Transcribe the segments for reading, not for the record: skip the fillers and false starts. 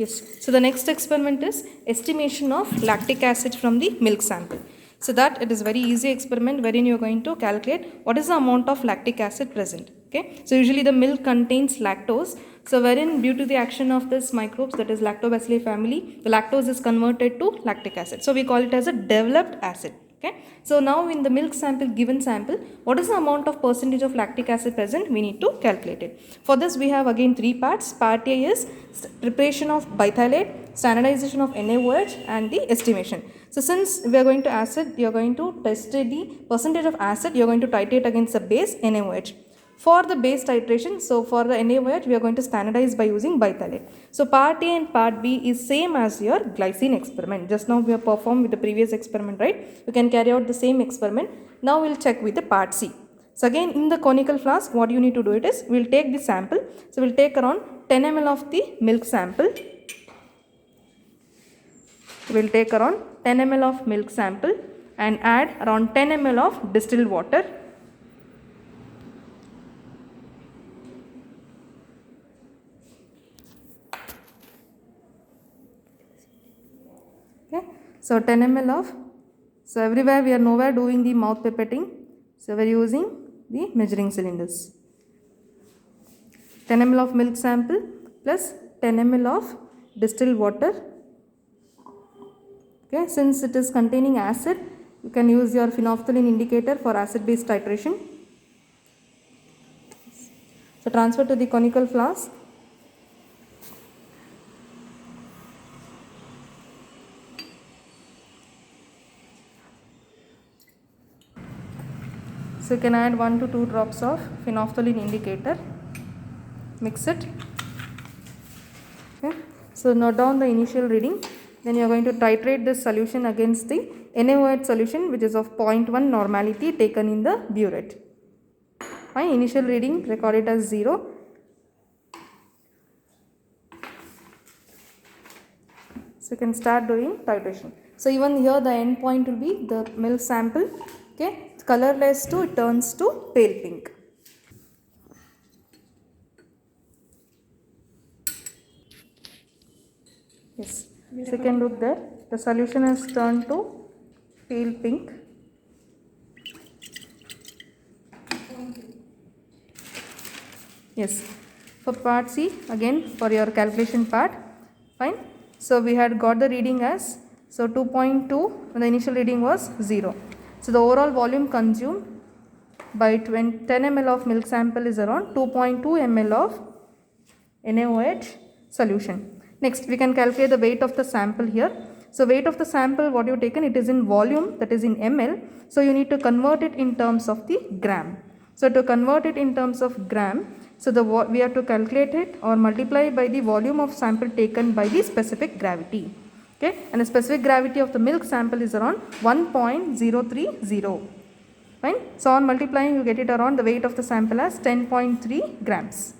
Yes. So the next experiment is estimation of lactic acid from the milk sample. So that it is very easy experiment wherein you are going to calculate what is the amount of lactic acid present. Okay. So usually the milk contains lactose. So wherein due to the action of this microbes, that is Lactobacilli family, the lactose is converted to lactic acid. So we call it as a developed acid. Okay. So now in the milk sample, given sample, what is the amount of percentage of lactic acid present? We need to calculate it. For this we have again three parts. Part A is preparation of biphthalate, standardization of NaOH and the estimation. So since we are going to acid, you are going to test the percentage of acid, you are going to titrate against the base NaOH. For the base titration, so for the NaOH, we are going to standardize by using biphthalate. So part A and part B is same as your glycine experiment. Just now we have performed with the previous experiment, right? You can carry out the same experiment. Now we will check with the part C. So again in the conical flask, what you need to do it is, we will take the sample. So we will take around 10 ml of the milk sample. We will take around 10 ml of milk sample and add around 10 ml of distilled water. Okay. So 10 ml of, so everywhere we are nowhere doing the mouth pipetting, so we are using the measuring cylinders. 10 ml of milk sample plus 10 ml of distilled water. Okay, since it is containing acid, you can use your phenolphthalein indicator for acid base titration. So transfer to the conical flask. So you can add 1 to 2 drops of phenolphthalein indicator. Mix it. Okay. So note down the initial reading. Then you are going to titrate this solution against the NaOH solution, which is of 0.1 normality taken in the burette. Fine. Initial reading record it as 0. So you can start doing titration. So even here the end point will be the milk sample. Okay. Colorless to it turns to pale pink. Yes. Second look there. The solution has turned to pale pink. Yes. For part C, again for your calculation part, fine. So we had got the reading as, so 2.2 when the initial reading was 0. So the overall volume consumed by 10 ml of milk sample is around 2.2 ml of NaOH solution. Next we can calculate the weight of the sample here. So weight of the sample, what you have taken, it is in volume, that is in ml. So you need to convert it in terms of the gram. So to convert it in terms of gram, so we have to calculate it or multiply by the volume of sample taken by the specific gravity. Okay, and the specific gravity of the milk sample is around 1.030. Fine. So on multiplying, you get it around the weight of the sample as 10.3 grams.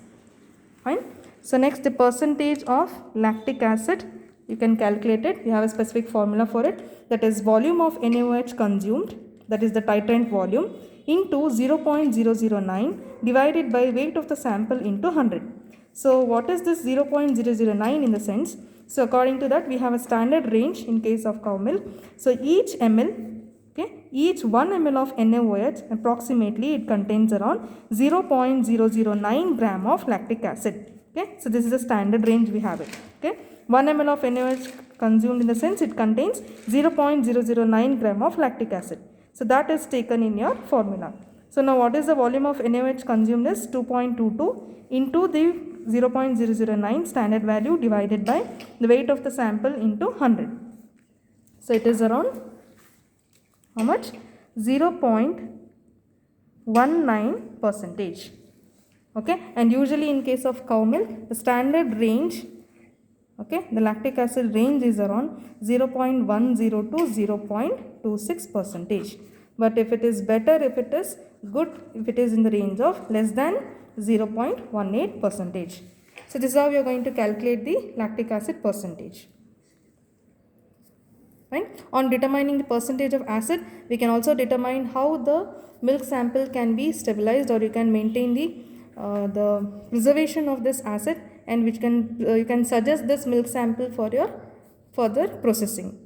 Fine. So next, the percentage of lactic acid, you can calculate it. You have a specific formula for it. That is volume of NaOH consumed, that is the titrant volume, into 0.009 divided by weight of the sample into 100. So what is this 0.009 in the sense? So according to that, we have a standard range in case of cow milk. So each ml, okay, each 1 ml of NaOH, approximately it contains around 0.009 gram of lactic acid. Okay, so this is the standard range we have it. Okay, 1 ml of NaOH consumed in the sense it contains 0.009 gram of lactic acid. So that is taken in your formula. So now what is the volume of NaOH consumed is 2.22 into the 0.009 standard value divided by the weight of the sample into 100. So it is around how much? 0.19 percentage. Okay, and usually in case of cow milk, the standard range, okay, the lactic acid range is around 0.10 to 0.26 percentage. But if it is better, if it is good, if it is in the range of less than 0.18 percentage. So this is how we are going to calculate the lactic acid percentage. Fine. On determining the percentage of acid, we can also determine how the milk sample can be stabilized, or you can maintain the preservation of this acid and which can you can suggest this milk sample for your further processing.